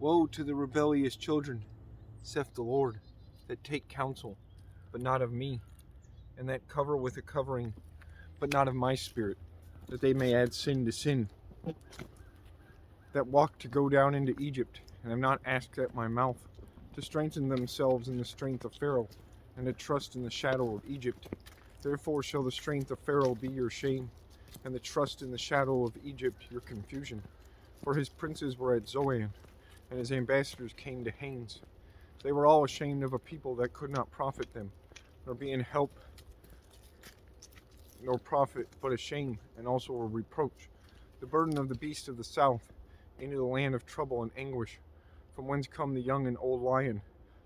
Woe to the rebellious children, saith the Lord, that take counsel, but not of me, and that cover with a covering, but not of my spirit, that they may add sin to sin, that walk to go down into Egypt, and have not asked at my mouth, to strengthen themselves in the strength of Pharaoh, and to trust in the shadow of Egypt. Therefore shall the strength of Pharaoh be your shame, and the trust in the shadow of Egypt your confusion. For his princes were at Zoan, and his ambassadors came to Hanes. They were all ashamed of a people that could not profit them, nor be in help, nor profit, but a shame, and also a reproach. The burden of the beast of the south, into the land of trouble and anguish, from whence come the young and old lion,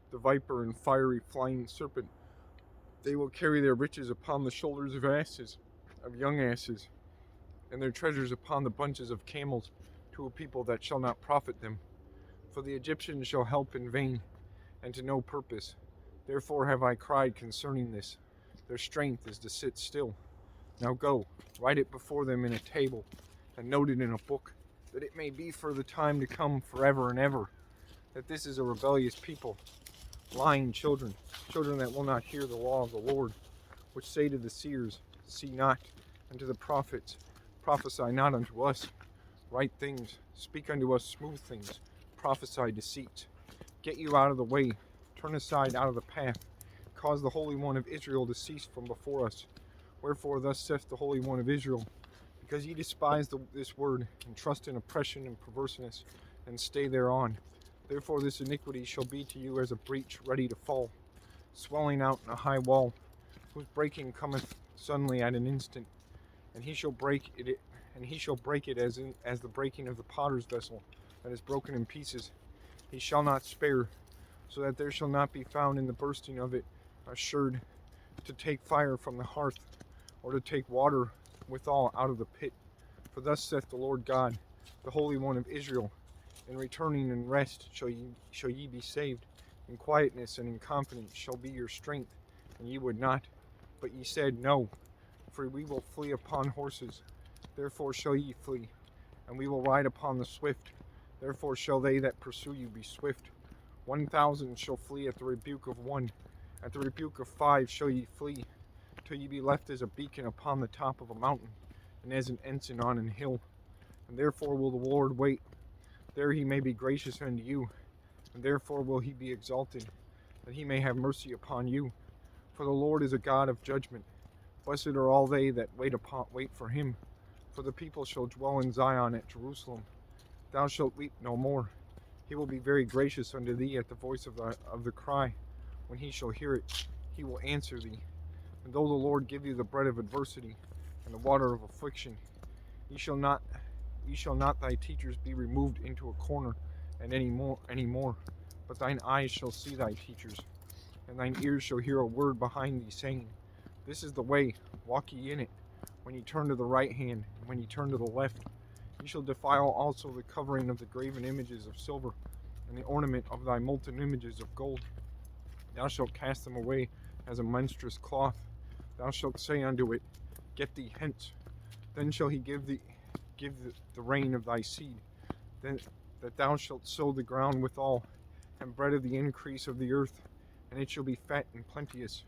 the viper and fiery flying serpent. They will carry their riches upon the shoulders of asses, of young asses, and their treasures upon the bunches of camels, to a people that shall not profit them. For the Egyptians shall help in vain, and to no purpose. Therefore have I cried concerning this. Their strength is to sit still. Now go, write it before them in a table, and note it in a book, that it may be for the time to come forever and ever, that this is a rebellious people, lying children, children that will not hear the law of the Lord, which say to the seers, see not, and to the prophets, prophesy not unto us right things, speak unto us smooth things, prophesy deceit. Get you out of the way, turn aside out of the path, cause the Holy One of Israel to cease from before us. Wherefore thus saith the Holy One of Israel, because ye despise this word, and trust in oppression and perverseness, and stay thereon. Therefore this iniquity shall be to you as a breach ready to fall, swelling out in a high wall, whose breaking cometh suddenly at an instant, and he shall break it as the breaking of the potter's vessel that is broken in pieces. He shall not spare, so that there shall not be found in the bursting of it assured to take fire from the hearth, or to take water withal out of the pit. For thus saith the Lord God, the Holy One of Israel, in returning and rest shall ye be saved. In quietness and in confidence shall be your strength, and ye would not. But ye said, no, for we will flee upon horses. Therefore shall ye flee, and we will ride upon the swift. Therefore shall they that pursue you be swift. 1,000 shall flee at the rebuke of one. At the rebuke of 5 shall ye flee, till ye be left as a beacon upon the top of a mountain, and as an ensign on an hill. And therefore will the Lord wait, there he may be gracious unto you, and therefore will he be exalted, that he may have mercy upon you. For the Lord is a God of judgment. Blessed are all they that wait for him. For the people shall dwell in Zion at Jerusalem. Thou shalt weep no more. He will be very gracious unto thee at the voice of the cry. When he shall hear it, he will answer thee. And though the Lord give you the bread of adversity and the water of affliction, ye shall not thy teachers be removed into a corner and any more, but thine eyes shall see thy teachers, and thine ears shall hear a word behind thee, saying, this is the way, walk ye in it. When ye turn to the right hand, and when ye turn to the left, ye shall defile also the covering of the graven images of silver, and the ornament of thy molten images of gold. Thou shalt cast them away as a monstrous cloth. Thou shalt say unto it, get thee hence. Then shall he give the rain of thy seed, then that thou shalt sow the ground withal, and bread of the increase of the earth, and it shall be fat and plenteous.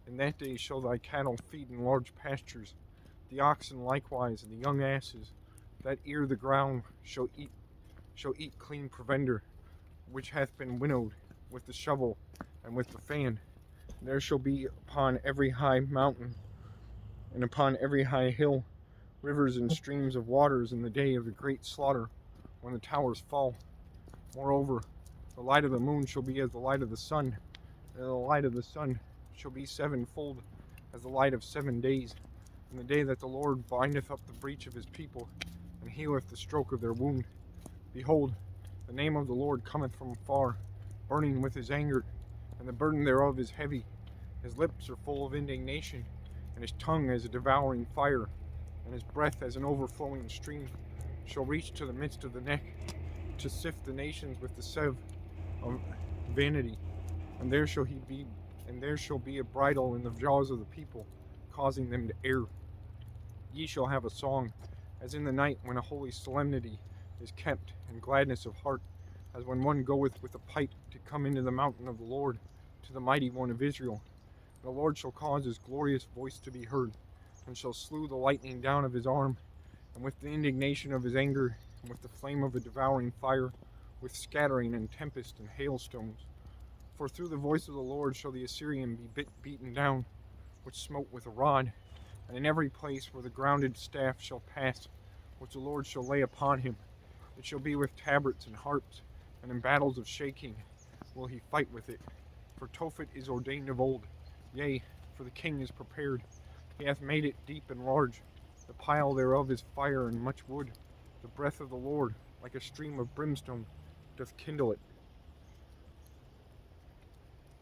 In that day shall thy cattle feed in large pastures, the oxen likewise, and the young asses that ear the ground shall eat clean provender, which hath been winnowed with the shovel and with the fan. There shall be upon every high mountain and upon every high hill rivers and streams of waters in the day of the great slaughter, when the towers fall. Moreover, the light of the moon shall be as the light of the sun, and the light of the sun shall be sevenfold as the light of 7 days, in the day that the Lord bindeth up the breach of his people, and healeth the stroke of their wound. Behold, the name of the Lord cometh from far, burning with his anger, and the burden thereof is heavy. His lips are full of indignation, and his tongue as a devouring fire, and his breath as an overflowing stream, shall reach to the midst of the neck, to sift the nations with the sieve of vanity. And there shall be a bridle in the jaws of the people, causing them to err. Ye shall have a song, as in the night when a holy solemnity is kept, and gladness of heart, as when one goeth with a pipe to come into the mountain of the Lord, to the mighty one of Israel. The Lord shall cause his glorious voice to be heard, and shall slew the lightning down of his arm, and with the indignation of his anger, and with the flame of a devouring fire, with scattering and tempest and hailstones. For through the voice of the Lord shall the Assyrian be beaten down, which smote with a rod, and in every place where the grounded staff shall pass, which the Lord shall lay upon him, it shall be with tabrets and harps, and in battles of shaking will he fight with it. For Tophet is ordained of old, yea, for the king is prepared. He hath made it deep and large. The pile thereof is fire and much wood. The breath of the Lord, like a stream of brimstone, doth kindle it.